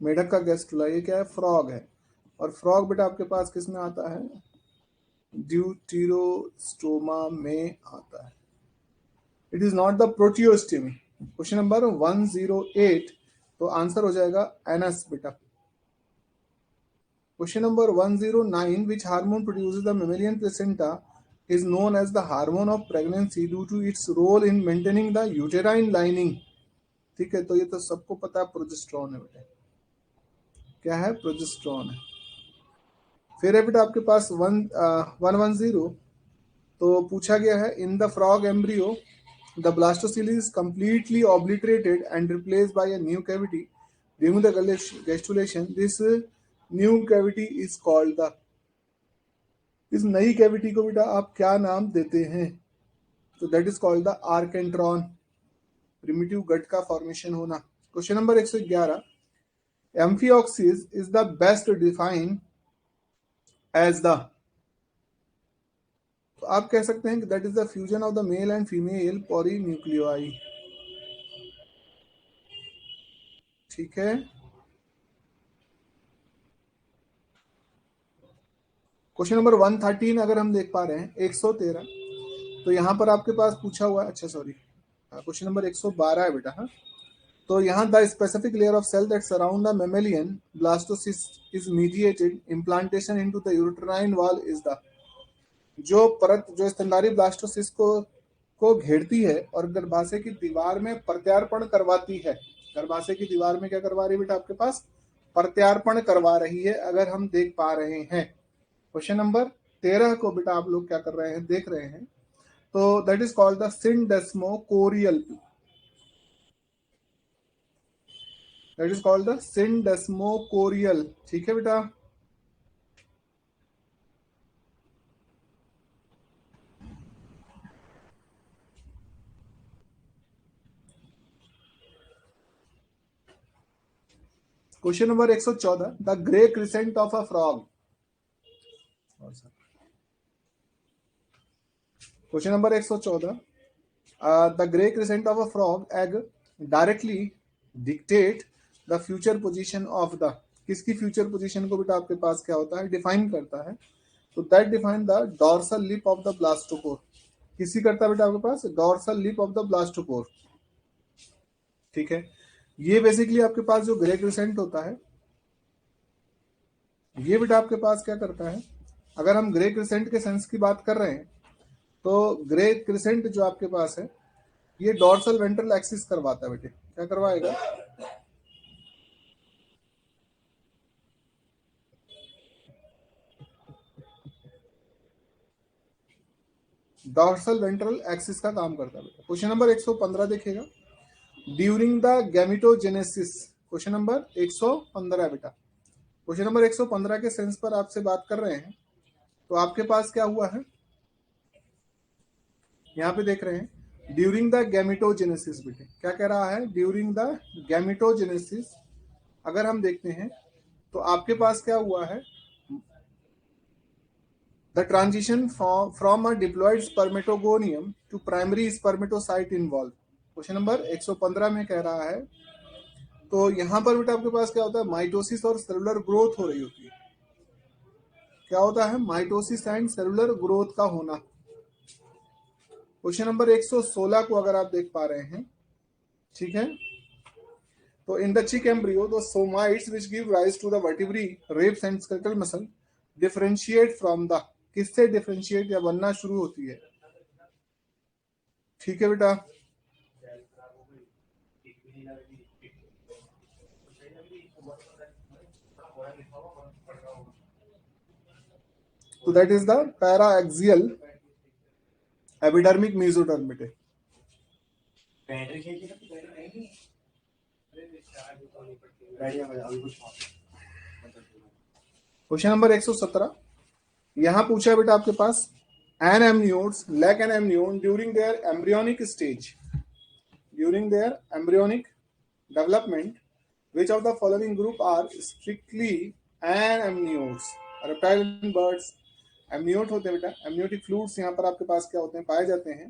मेढक का गैस्ट्रुला, ये क्या है? फ्रॉग है। और फ्रॉग बेटा आपके पास किस में आता है? ड्यूटीरोस्टोमा में आता है। It is not the protostomy. Question number 108, तो आंसर हो जाएगा एनस बेटा। Question number 109, which hormone produces the mammalian placenta is known as the hormone of pregnancy due to its role in maintaining the uterine lining? ठीक है, तो ये तो सबको पता है, प्रोजेस्टेरॉन है बेटा। क्या है? प्रोजेस्टेरॉन है। फिर है बेटा आपके पास 110, तो पूछा गया है in the frog embryo the blastocoel is completely obliterated and replaced by a new cavity during the gastrulation. This new cavity is called the, इस नई कैविटी को बेटा आप क्या नाम देते हैं? तो that is called the archenteron, primitive gut का फॉर्मेशन होना। Question number 111, amphioxus is the best defined as the, तो आप कह सकते हैं कि that is the fusion of the male and female polynuclei. ठीक है, क्वेश्चन नंबर 113 अगर हम देख पा रहे हैं, 113, तो यहाँ पर आपके पास पूछा हुआ है, अच्छा सॉरी, क्वेश्चन नंबर 112 है बेटा। हाँ, तो यहाँ the specific layer of cell that surround the mammalian blastocyst is mediated implantation into the uterine wall is the, जो परत जो स्तनधारी ब्लास्टोसिस्ट को घेरती है और गर्भाशय की दीवार में प्रत्यार्पण करवाती है। गर्भाशय की दीवार में क्या करवा रही है बेटा? आपके पास प्रत्यार्पण करवा रही है, अगर हम देख पा रहे हैं। क्वेश्चन नंबर 13 को बेटा आप लोग क्या कर रहे हैं? देख रहे हैं, तो that is called the syndesmochorial, that is called the syndesmochorial. ठीक है बेटा, question number 114, the grey crescent of a frog, question number 114, the grey crescent of a frog egg directly dictate the future position of the, किसकी future position को बेटा आपके पास क्या होता है, डिफाइन करता है, तो that define the dorsal lip of the blastopore, किसी करता है बेटा आपके पास, dorsal lip of the blastopore. ठीक है, ये बेसिकली आपके पास जो ग्रे क्रिसेंट होता है, ये बेटा आपके पास क्या करता है, अगर हम ग्रे क्रिसेंट के सेंस की बात कर रहे हैं, तो ग्रे क्रिसेंट जो आपके पास है, ये डॉर्सल वेंट्रल एक्सिस करवाता है बेटे, क्या करवाएगा, डॉर्सल वेंट्रल एक्सिस का काम करता है बेटा। क्वेश्चन नंबर 115 देखिएगा, during the gametogenesis, question number 115 बेटा, क्वेश्चन नंबर 115 के सेंस पर आपसे बात कर रहे हैं, तो आपके पास क्या हुआ है, यहाँ पे देख रहे हैं ड्यूरिंग द गैमिटोजेनेसिस बेटे, क्या कह रहा है, ड्यूरिंग द गैमिटोजेनेसिस, अगर हम देखते हैं तो आपके पास क्या हुआ है, the transition from a diploid spermatogonium to primary spermatocyte involve, question number 115 में कह रहा है, तो यहां पर बेटा आपके पास क्या होता है, माइटोसिस और सेलुलर ग्रोथ हो रही होती है, क्या होता है, माइटोसिस एंड सेलुलर ग्रोथ का होना। क्वेश्चन नंबर 116 को अगर आप देख पा रहे हैं, ठीक है, तो in the chick embryo the somites which give rise to the vertebrae ribs and skeletal muscle differentiate from the, किससे डिफरेंशिएट या बनना शुरू होती है, ठीक है बेटा, तो that is the paraxial epidermic mesoderm बेटे। क्वेश्चन नंबर 117, यहां पूछा है बेटा आपके पास, an amniotes lack an amnion during their embryonic stage, during their embryonic development which of the following group are strictly anemniotes, reptile and birds amniote होते हैं बेटा, एमनियोटिक फ्लूइड्स यहाँ पर आपके पास क्या होते हैं, पाए जाते हैं,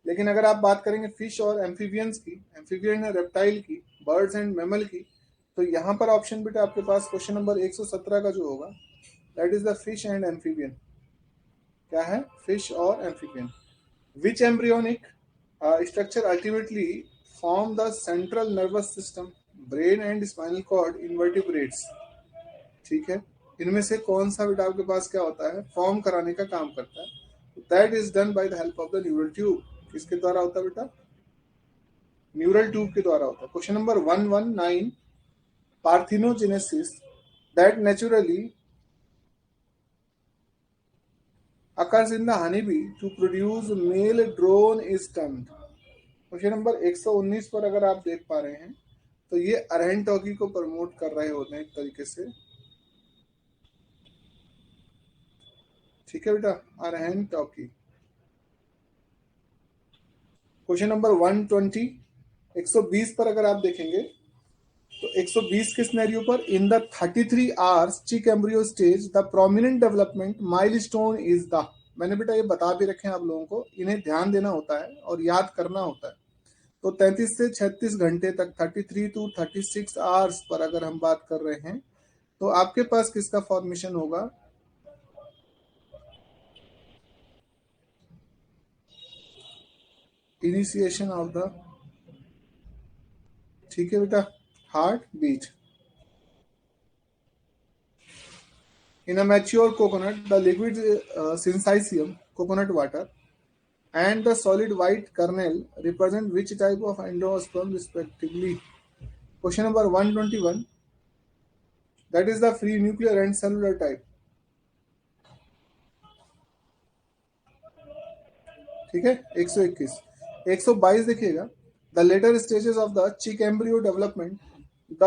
लेकिन अगर आप बात करेंगे फिश और एम्फीबियंस की, एम्फीबियन है रेप्टाइल की, बर्ड्स एंड मैमल की, तो यहाँ पर ऑप्शन बेटा आपके पास क्वेश्चन नंबर 117 का जो होगा, that is the fish and amphibian, क्या है, फिश और amphibian. Which embryonic structure ultimately form the central nervous system, brain and spinal cord invertebrates, ठीक है, इनमें से कौन सा बेटा आपके पास क्या होता है, फॉर्म कराने का काम करता है, that is done by the help of the neural tube, किसके द्वारा होता है बेटा, न्यूरल ट्यूब के द्वारा होता है। Question number 119, parthenogenesis that naturally occurs in the honeybee to produce male drone is termed, question number 119 पर अगर आप देख पा रहे हैं, तो ये अरहन टॉकी को प्रमोट कर रहे होते हैं एक तरीके से, ठीक है बेटा, अरहन टॉकी। क्वेश्चन नंबर 120, 120 पर अगर आप देखेंगे, तो 120 के सिनेरियो पर, इन द 33 आवर्स चिक embryo stage the prominent development milestone is the, मैंने बेटा ये बता भी रखे हैं आप लोगों को, इन्हें ध्यान देना होता है और याद करना होता है। तो 33 से 36 घंटे तक, 33 टू 36 आवर्स पर अगर हम बात कर रहे हैं, तो आपके पास किसका फॉर्मेशन होगा, इनिशिएशन ऑफ द, ठीक है बेटा, heartbeat. In a mature coconut the liquid syncytium coconut water and the solid white kernel represent which type of endosperm respectively, question number 121, that is the free nuclear and cellular type, ठीक है। 121, 122 देखिएगा, the later stages of the chick embryo development the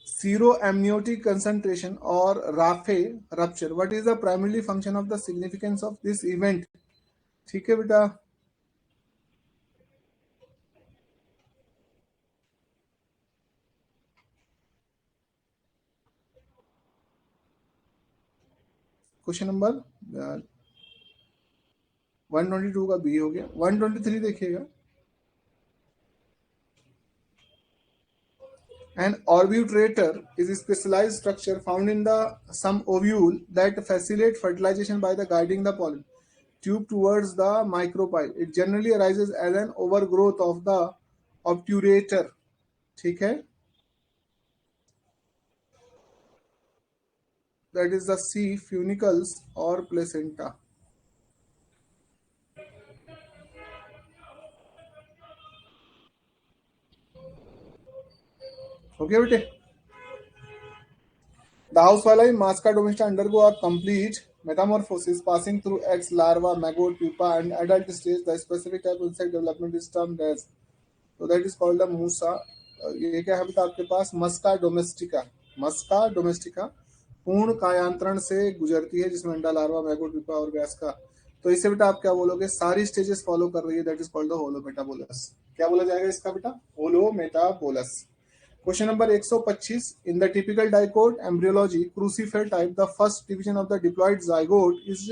sero amniotic concentration और raphe rupture, what is the primary function of the significance of this event, ठीक है बेटा, question number 122 का B हो गया। 123 देखिएगा, an arbutrator is a specialized structure found in the some ovule that facilitate fertilization by the guiding the pollen tube towards the micropyle. It generally arises as an overgrowth of the obturator। ठीक है, that is the C funicles or placenta। Okay बेटे, the housefly Masca domestica undergo a complete metamorphosis passing through eggs, larva, maggot, pupa and adult stage। The specific type of insect development is termed as, तो that is called the मूसा। ये क्या है बेटा आपके पास, मस्का domestica. मस्का domestica पूर्ण कायांतरण से गुजरती है, जिसमें अंडा, लार्वा, मैगोट, पिपा और गैस का। तो इससे बेटा आप क्या बोलोगे, सारी स्टेजेस फॉलो कर रही है, that is called the holometabolous. क्या बोला जाएगा इसका बेटा, holometabolous. Question number 125, in the typical dicot embryology crucifer type the first division of the diploid zygote is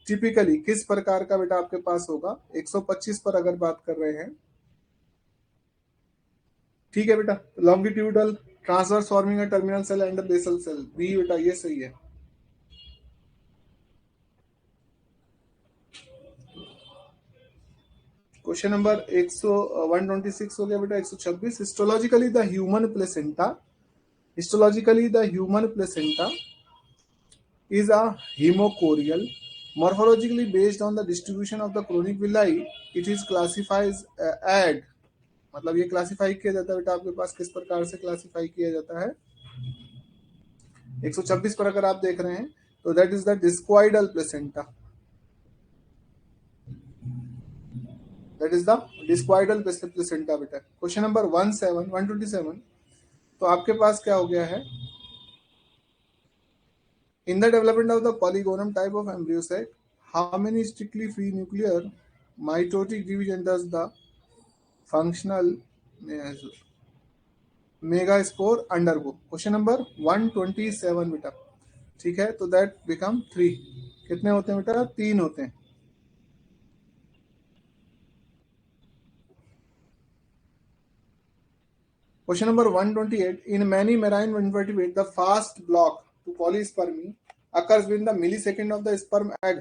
typically किस प्रकार का बेटा आपके पास होगा। 125 पर अगर बात कर रहे हैं, ठीक है बेटा, लॉन्गिट्यूडल, ट्रांसवर्स फॉर्मिंग है, terminal cell and basal cell, B बेटा ये सही है। क्वेश्चन नंबर 126 हो गया बेटा। 126, histologically the human placenta, histologically the human placenta is a hemochorial, morphologically based on the distribution of the chronic villi it is classifies ad, मतलब ये classify किया जाता है बेटा आपके पास, किस प्रकार से क्लासिफाई किया जाता है। 126 पर अगर आप देख रहे हैं तो that is the discoidal placenta, that is the discoidal placenta बेटा। क्वेश्चन नंबर 127 तो आपके पास क्या हो गया है, in the development of the Polygonum type of embryo sac how many strictly free nuclear mitotic division does the functional megaspore undergo. Question number 127 बेटा, ठीक है, तो दैट बिकम 3। कितने होते हैं बेटा, 3 होते हैं। Question number 128, in many marine invertebrate the fast block to polyspermy occurs within the millisecond of the sperm egg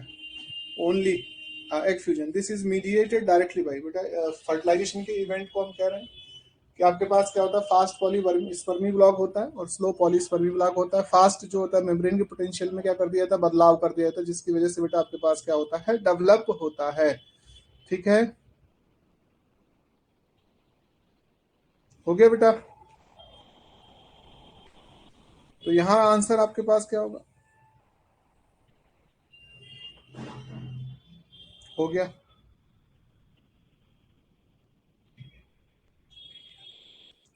only egg fusion, this is mediated directly by, बेटा फर्टिलाइजेशन के इवेंट को हम कह रहे हैं कि आपके पास क्या होता है, फास्ट पॉलीस्पर्मी ब्लॉक होता है और स्लो पॉलीस्पर्मी ब्लॉक होता है। फास्ट जो होता है मेम्ब्रेन के पोटेंशियल में क्या कर दिया जाता है, बदलाव कर दिया जाता है, जिसकी वजह से बेटा आपके पास क्या होता है, डेवलप होता है। ठीक है, हो गया बेटा। तो यहां आंसर आपके पास क्या होगा, हो गया।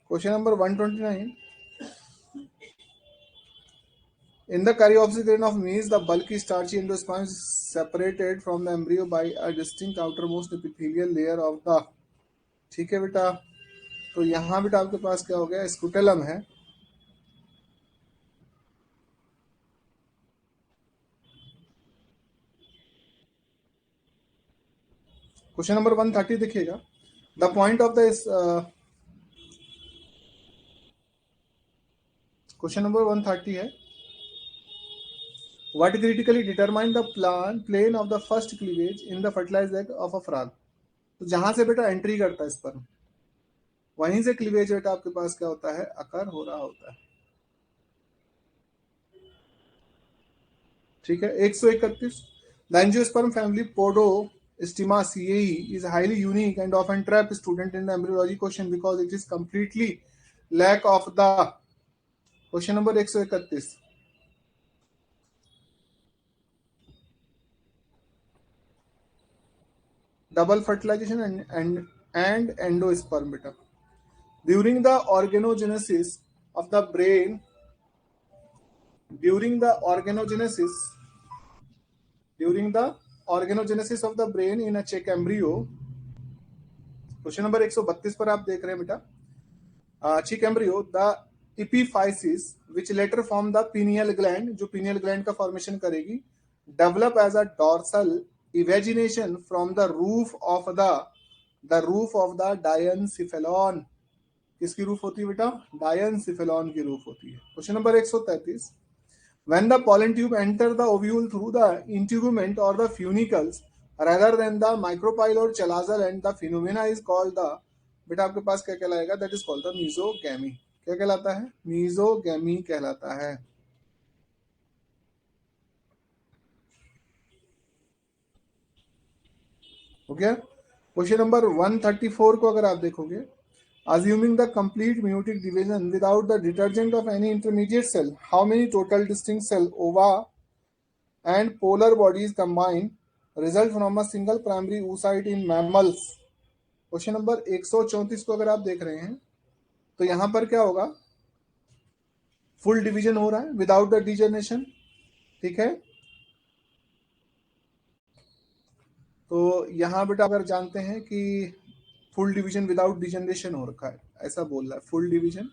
Question number 129, in the Caryopsis grain of maize, the bulky starchy endosperm is separated from the embryo by a distinct outermost epithelial layer of the, ठीक है बेटा। तो यहाँ बेटा आपके पास क्या हो गया, स्कूटेलम है। क्वेश्चन नंबर 130 देखिएगा, the point of the, question number 130 है, what critically determine the plane of the first cleavage in the fertilized egg of a frog। तो जहां से बेटा एंट्री करता है स्पर्म, वहीं से क्लीवेज बेटा आपके पास क्या होता है, अकर हो रहा होता है। ठीक है, 131, the angiosperm family Podostigmaceae is highly unique and often trap student in the embryology question because it is completely lack of the, question number 131, double fertilization and endosperm बेटा। During the organogenesis of the brain, during the organogenesis of the brain in a chick embryo, question number 132 पर आप देख रहे हैं बेटा, चिक embryo, the epiphysis which later form the pineal gland, जो pineal gland का फॉर्मेशन करेगी, develop as a dorsal evagination from the roof of the diencephalon. किसकी रूफ होती है बेटा? डायनसिफेलॉन की रूफ होती है। Question number 133, when the pollen tube enter the ovule through the integument or the funicles rather than the micropyle or chalazal, and the phenomena is called the, बेटा आपके पास क्या कहलाएगा? That is called the mesogamy. क्या कहलाता है? Mesogamy कहलाता है। हो गया। क्वेश्चन नंबर 134 को अगर आप देखोगे, assuming the complete meiotic division without the detergent of any intermediate cell, how many total distinct cell ova and polar bodies combined result from a single primary oocyte in mammals? Question number 134 को अगर आप देख रहे हैं तो यहां पर क्या होगा? फुल डिवीजन हो रहा है विदाउट द डिजनरेशन, ठीक है। तो यहां बेटा अगर जानते हैं कि फुल डिवीजन विदाउट डिजनरेशन हो रखा है, ऐसा बोल रहा है, फुल डिवीजन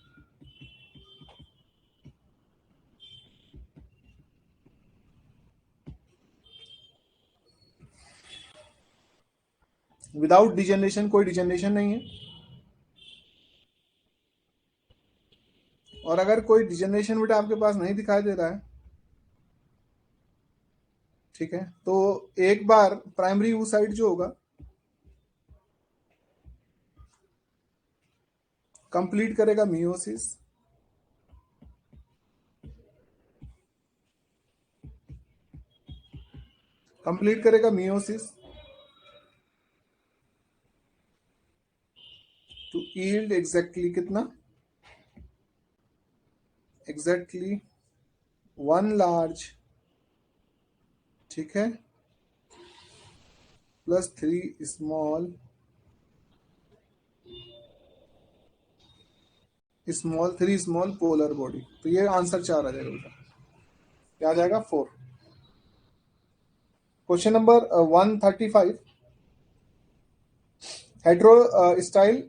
विदाउट डिजनरेशन, कोई डिजनरेशन नहीं है। और अगर कोई डिजनरेशन बेटा आपके पास नहीं दिखाई दे रहा है, ठीक है, तो एक बार प्राइमरी oocyte जो होगा कंप्लीट करेगा मियोसिस, कंप्लीट करेगा मियोसिस टू यील्ड एग्जैक्टली कितना? एग्जैक्टली वन लार्ज, ठीक है, प्लस 3 स्मॉल पोलर बॉडी। तो ये आंसर 4 आ जाएगा बेटा, क्या आ जाएगा? 4। Question number 135, hetero style,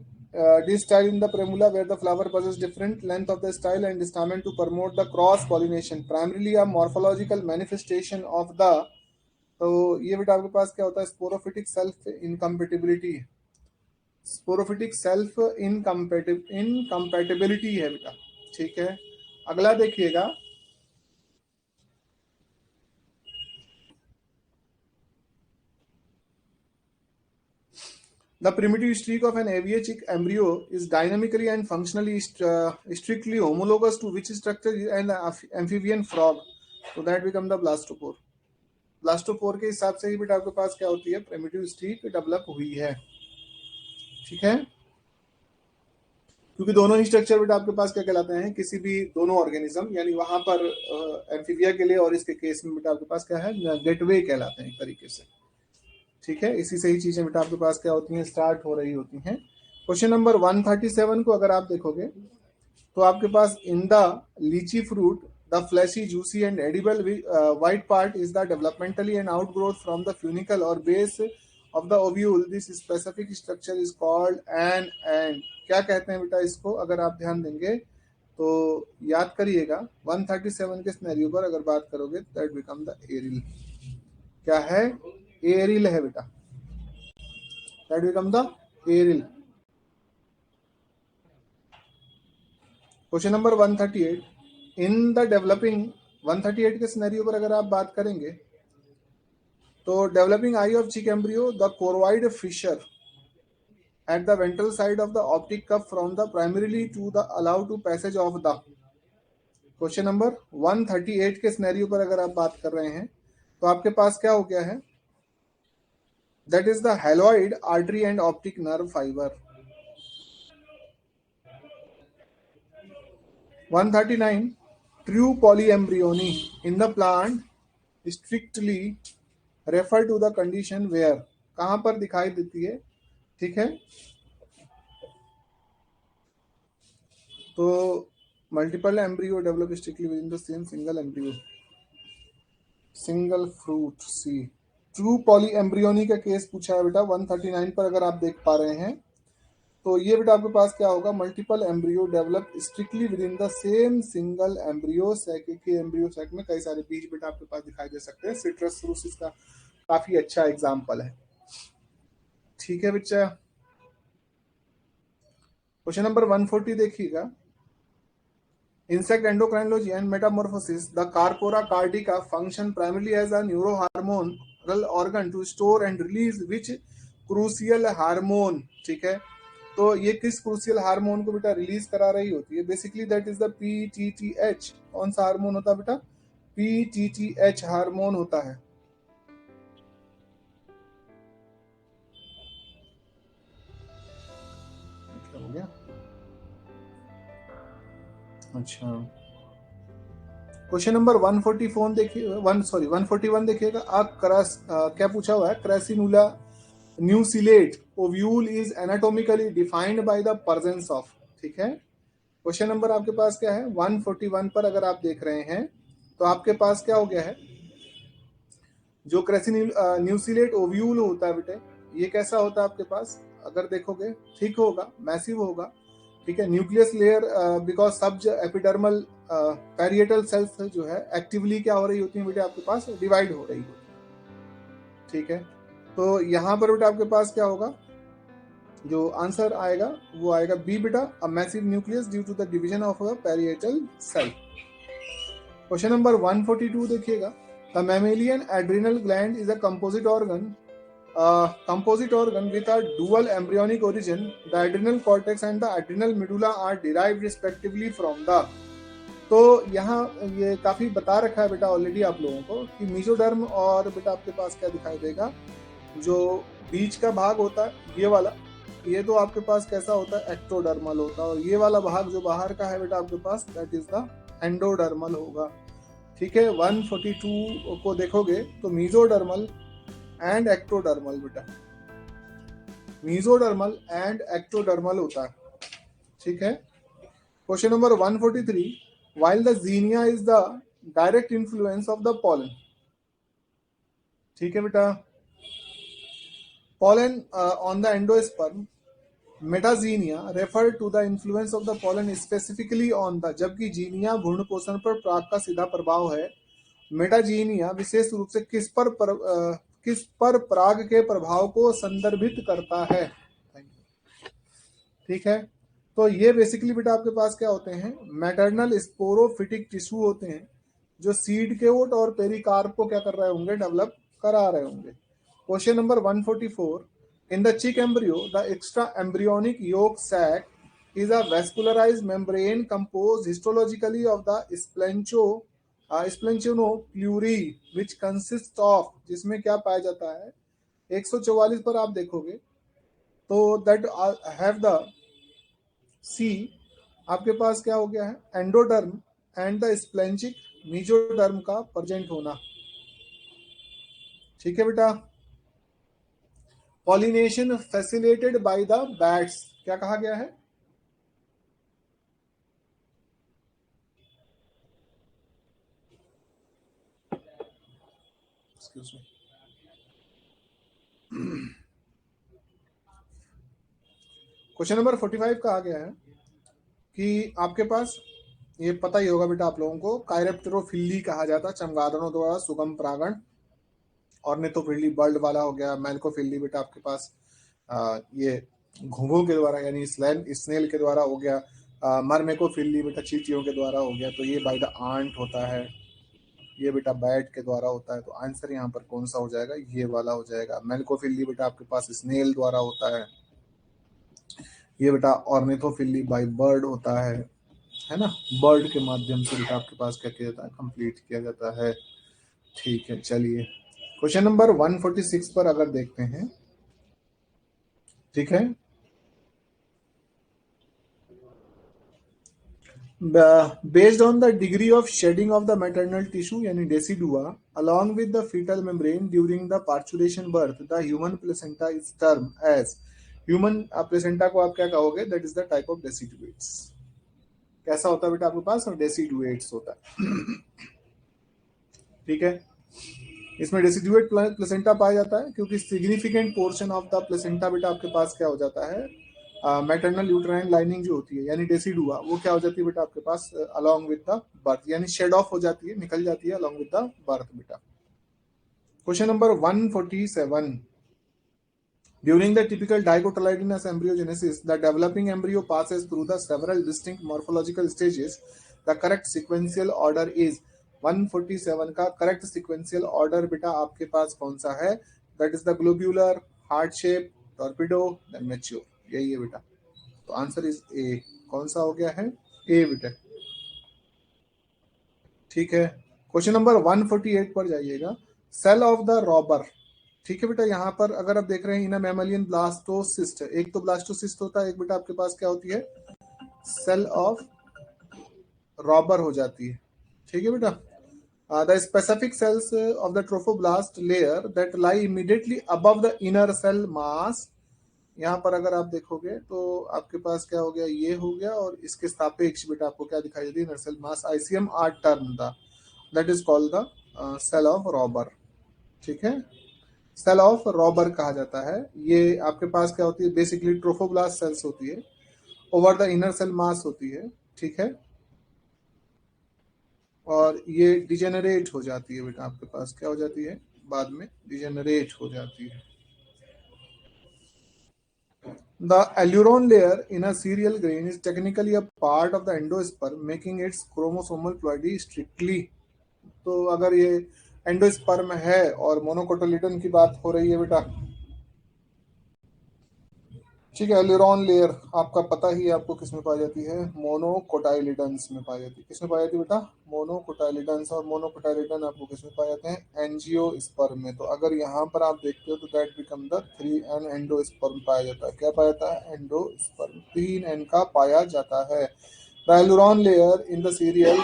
this style in the primula where the flower possesses different length of the style and stamen to promote the cross pollination, primarily a morphological manifestation of the, तो ये बेटा आपके पास क्या होता है? Sporophytic self incompatibility, sporophytic self incompatibility है बेटा, ठीक है। अगला देखिएगा, the primitive streak of an aviachic embryo is dynamically and functionally strictly homologous to which structure and amphibian frog? So that become the blastopore. Blastopore के हिसाब से ही बेटा आपके पास क्या होती है? प्रिमिटिव स्ट्रीक डेवलप हुई है, ठीक है। क्योंकि दोनों ही स्ट्रक्चर बेटा आपके पास क्या कहलाते हैं? किसी भी दोनों ऑर्गेनिज्म, यानी वहां पर एम्फीबिया के लिए और इसके केस में बेटा आपके पास क्या है? गेटवे कहलाते हैं एक तरीके से, ठीक है। इसी से ही चीजें बेटा आपके पास क्या होती हैं? स्टार्ट हो रही होती हैं। क्वेश्चन नंबर 137 को अगर आप देखोगे तो आपके पास in the lychee fruit the fleshy juicy and edible white part is the developmentally and outgrowth from the funicle और base of the ovule, this specific structure is called an end. क्या कहते हैं बेटा इसको? अगर आप ध्यान देंगे तो याद करिएगा 137 के सिनेरियो पर अगर बात करोगे, दैट बिकम द एरिल। क्या है? एरिल है बेटा, that become the aril. Question number 138, in the developing, 138 के सिनेरियो पर अगर आप बात करेंगे तो developing eye of chick embryo the choroid fissure at the ventral side of the optic cup from the primarily to the allow to passage of the। Question number 138 के scenario पर अगर आप बात कर रहे हैं तो आपके पास क्या हो गया है? That is the hyaloid artery and optic nerve fibre. 139, true polyembryony in the plant strictly refer to the condition where, कहां पर दिखाई देती है? ठीक है, तो multiple embryo develop strictly within the same single embryo, single fruit C. True polyembryony का case पूछा है बेटा 139 पर अगर आप देख पा रहे हैं तो ये बेटा आपके पास क्या होगा, multiple embryo develop strictly within the same single embryo sac. के एम्ब्रियो सैक में कई सारे बीज बेटा आपके पास दिखाई दे सकते हैं। सिट्रस फ्रूट्स इसका काफी अच्छा एग्जाम्पल है। ठीक है बच्चा, क्वेश्चन नंबर 140 देखिएगा। Insect endocrinology and metamorphosis, the Carpora cardiaca function primarily as a neurohormonal organ to store and release which crucial hormone। ठीक है, तो ये किस क्रूसियल हार्मोन को बेटा रिलीज करा रही होती है? Basically that is the PTTH. कौन सा हार्मोन होता है बेटा? पीटीटीएच हार्मोन होता है। क्या हो गया? अच्छा, क्वेश्चन नंबर 144 देखिए, 141 देखिएगा। क्या पूछा हुआ है? Crassinucellate ovule is anatomically defined by the presence of. ठीक है, क्वेश्चन नंबर आपके पास क्या है 141 पर अगर आप देख रहे हैं तो आपके पास क्या हो गया है, जो न्यूसिलेट ओव्यूल होता है बेटे, ये कैसा होता है आपके पास? अगर देखोगे थिक होगा, मैसिव होगा। ठीक है, न्यूक्लियस लेयर बिकॉज सब्ज एपिडर्मल पैरिएटल सेल्स जो है एक्टिवली क्या हो रही होती है बेटे आपके पास? डिवाइड हो रही होती है। ठीक है, तो यहाँ पर बेटा आपके पास क्या होगा, जो आंसर आएगा वो आएगा बी बेटा, a massive nucleus due to the division of a parietal cell. Question number 142 देखिएगा। The mammalian adrenal gland is a composite organ with a dual embryonic origin. The adrenal cortex and the adrenal medulla are derived respectively from the। तो यहाँ ये काफी बता रखा है बेटा already आप लोगों को कि मीजोडर्म और बेटा आपके पास क्या दिखाई देगा, जो बीच का भाग होता है ये वाला, ये तो आपके पास कैसा होता है? एक्टोडर्मल होता है। और ये वाला भाग जो बाहर का है बेटा आपके पास, दैट इज द एंडोडर्मल होगा। ठीक है, 142 को देखोगे तो मीजोडर्मल एंड एक्टोडर्मल बेटा, मीजोडर्मल एंड एक्टोडर्मल होता है। ठीक है, question number 143, while the xenia is the direct influence of the pollen। ठीक है बेटा, pollen on the endosperm, metaxenia refer to the influence of the pollen specifically on the. जबकि xenia भ्रूण पोषण पर पराग का सीधा प्रभाव है, मेटाजीनिया विशेष रूप से किस पर पराग के प्रभाव को संदर्भित करता है? ठीक है, तो ये बेसिकली बेटा आपके पास क्या होते हैं? मैटरनल स्पोरोफिटिक टिश्यू होते हैं, जो सीड केवट और पेरिकार्प को क्या कर रहे होंगे? डेवलप करा रहे होंगे। Question number 144, in the chick embryo the extra embryonic yolk sac is a vascularised membrane compose histologically of the splanchnopleure which consist of, जिसमें क्या पाया जाता है? 144 पर आप देखोगे तो दैट हैव द सी, आपके पास क्या हो गया है? एंडोडर्म एंड द स्प्लेंचिक मीजोडर्म का प्रेजेंट होना। ठीक है बेटा, pollination facilitated by the bats, क्या कहा गया है? एक्सक्यूज मी, क्वेश्चन नंबर 45 कहा गया है कि आपके पास, ये पता ही होगा बेटा आप लोगों को, कायरेप्टेरोफिल्ली कहा जाता है चमगादड़ों द्वारा सुगम परागण। ऑर्निथोफिल्ली बर्ड वाला हो गया। मैल्कोफिल्ली बेटा आपके पास ये घोंघों के द्वारा यानी स्नेल के द्वारा हो गया। मरमेकोफिल्ली बेटा चींटियों के द्वारा हो गया। तो ये बाय द आंट होता है, ये बेटा बैट के द्वारा होता है। तो आंसर यहाँ पर कौन सा हो जाएगा? ये वाला हो जाएगा। मैल्कोफिल्ली बेटा आपके पास स्नेल द्वारा होता है। ये बेटा ऑर्निथोफिल्ली बाय बर्ड होता है ना, बर्ड के माध्यम से बेटा आपके पास क्या किया जाता है? कंप्लीट किया जाता है। ठीक है, चलिए क्वेश्चन नंबर 146 पर अगर देखते हैं। ठीक है, based on the degree of shedding of the maternal tissue यानी decidua along with the fetal membrane during the parturition birth, the human placenta is termed as। Human placenta को आप क्या कहोगे? That is the type of deciduates. कैसा होता है बेटा आपके पास? डेसिडुएट्स होता है। ठीक है, इसमें डेसिडुएट प्लेसेंटा पाया जाता है क्योंकि significant portion of the placenta बेटा आपके पास क्या हो जाता है? मैटरनल यूट्राइन लाइनिंग जो होती है यानी डेसिडुआ, वो क्या हो जाती है बेटा आपके पास अलोंग विद द बर्थ, यानी शेड ऑफ हो जाती है, निकल जाती है अलोंग विद द बर्थ बेटा। Question number 147, during the typical dicotyledonous embryogenesis, the developing embryo passes through the several distinct morphological stages. The correct sequential order is 147 का correct sequential order बेटा आपके पास कौन सा है? That is the globular, heart shape, torpedo, then mature, यही है बेटा। तो आंसर इज ए। कौन सा हो गया है? ए बेटा। ठीक है, क्वेश्चन नंबर 148 पर जाइएगा। सेल ऑफ द रॉबर, ठीक है बेटा। यहाँ पर अगर आप देख रहे हैं इन मैमलियन ब्लास्टोसिस्ट, एक तो ब्लास्टोसिस्ट होता है, एक बेटा आपके पास क्या होती है? सेल ऑफ रॉबर हो जाती है। ठीक है बेटा। The specific cells of the trophoblast layer that lie immediately above the inner cell mass, यहाँ पर अगर आप देखोगे तो आपके पास क्या हो गया? ये हो गया, और इसके सापेक्ष बेटा आपको क्या दिखाई देती है? Inner cell mass. ICM are term the that is called the cell of Rauber. ठीक है, सेल ऑफ रॉबर कहा जाता है। ये आपके पास क्या होती है? बेसिकली ट्रोफोब्लास्ट सेल्स होती है, over the inner cell mass होती है। ठीक है, और ये डिजेनरेट हो जाती है बेटा आपके पास, क्या हो जाती है? बाद में डिजेनरेट हो जाती है। The alluron layer in a cereal grain is technically a part of the endosperm, making its chromosomal ploidy strictly. तो अगर ये एंडोस्पर्म है और मोनोकोटिलिडन की बात हो रही है बेटा, ठीक है। एल्यूरॉन लेयर आपका पता ही है आपको किस में पाई जाती है? मोनोकोटाइलिडन्स में पाई जाती है। किस में पाई जाती है बेटा? मोनोकोटाइलिडन्स। और मोनोकोटाइलिडन आपको किस में पाए जाते हैं? एंजियोस्पर्म में। तो अगर यहाँ पर आप देखते हो तो that become the 3n endosperm पाया जाता है। क्या पाया जाता है? एंडोस्पर्म 3n का पाया जाता है। The aleurone layer in the serial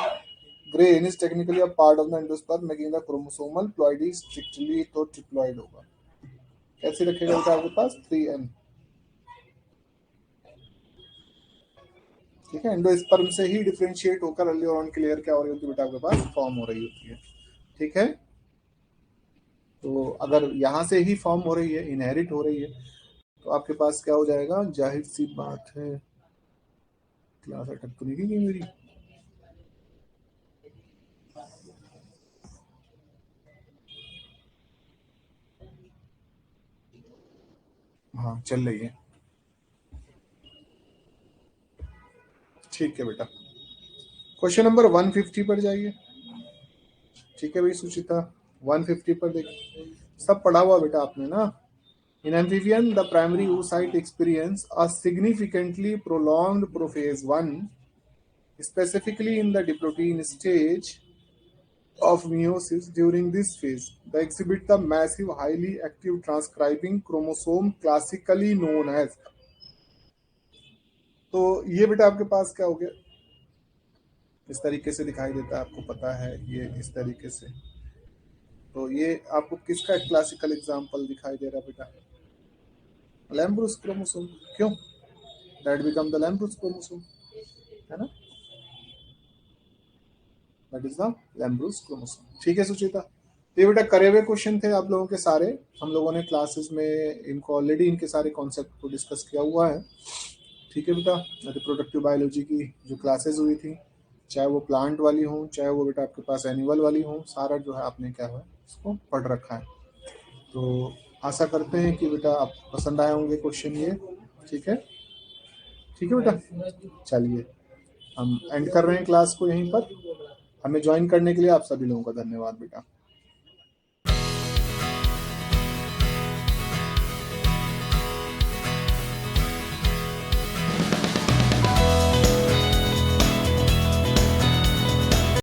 grain is technically a part of the endosperm making the chromosomal ploidy strictly. तो ट्रिप्लॉइड होगा। कैसे रखेगा बेटा आपके पास? 3n। ठीक है, एंडोस्पर्म से ही डिफरेंशिएट होकर एल्यूरॉन की लेयर क्या हो रही होती है बेटा आपके पास? फॉर्म हो रही होती है। ठीक है, तो अगर यहाँ से ही फॉर्म हो रही है, इनहेरिट हो रही है, तो आपके पास क्या हो जाएगा? जाहिर सी बात है, क्लास अटक तो नहीं गई मेरी? हाँ चल रही है। ठीक है बेटा, क्वेश्चन नंबर 150 पर जाइए। ठीक है भाई सुचिता, 150 पर देखिए। सब पढ़ा हुआ बेटा आपने ना। In amphibian, the primary oocyte experience a significantly prolonged prophase 1, specifically in the diploidine stage of meiosis. During this phase, they exhibit the massive, highly active transcribing chromosome classically known as। तो ये बेटा आपके पास क्या हो गया? इस तरीके से दिखाई देता है, आपको पता है ये इस तरीके से। तो ये आपको किसका क्लासिकल एग्जांपल दिखाई दे रहा है बेटा? Lampbrush chromosome. क्यों? That become the lampbrush chromosome, है ना? That is the lampbrush chromosome. ठीक है सुचिता, ये बेटा करे हुए क्वेश्चन थे आप लोगों के सारे। हम लोगों ने क्लासेस में इनको ऑलरेडी इनके सारे कॉन्सेप्ट को डिस्कस किया हुआ है। ठीक है बेटा, रिप्रोडक्टिव बायोलॉजी की जो क्लासेस हुई थी, चाहे वो प्लांट वाली हो, चाहे वो बेटा आपके पास एनिमल वाली हो, सारा जो है आपने क्या है उसको पढ़ रखा है। तो आशा करते हैं कि बेटा आप पसंद आए होंगे क्वेश्चन ये। ठीक है, ठीक है बेटा, चलिए हम एंड कर रहे हैं क्लास को यहीं पर। हमें ज्वाइन करने के लिए आप सभी लोगों का धन्यवाद बेटा।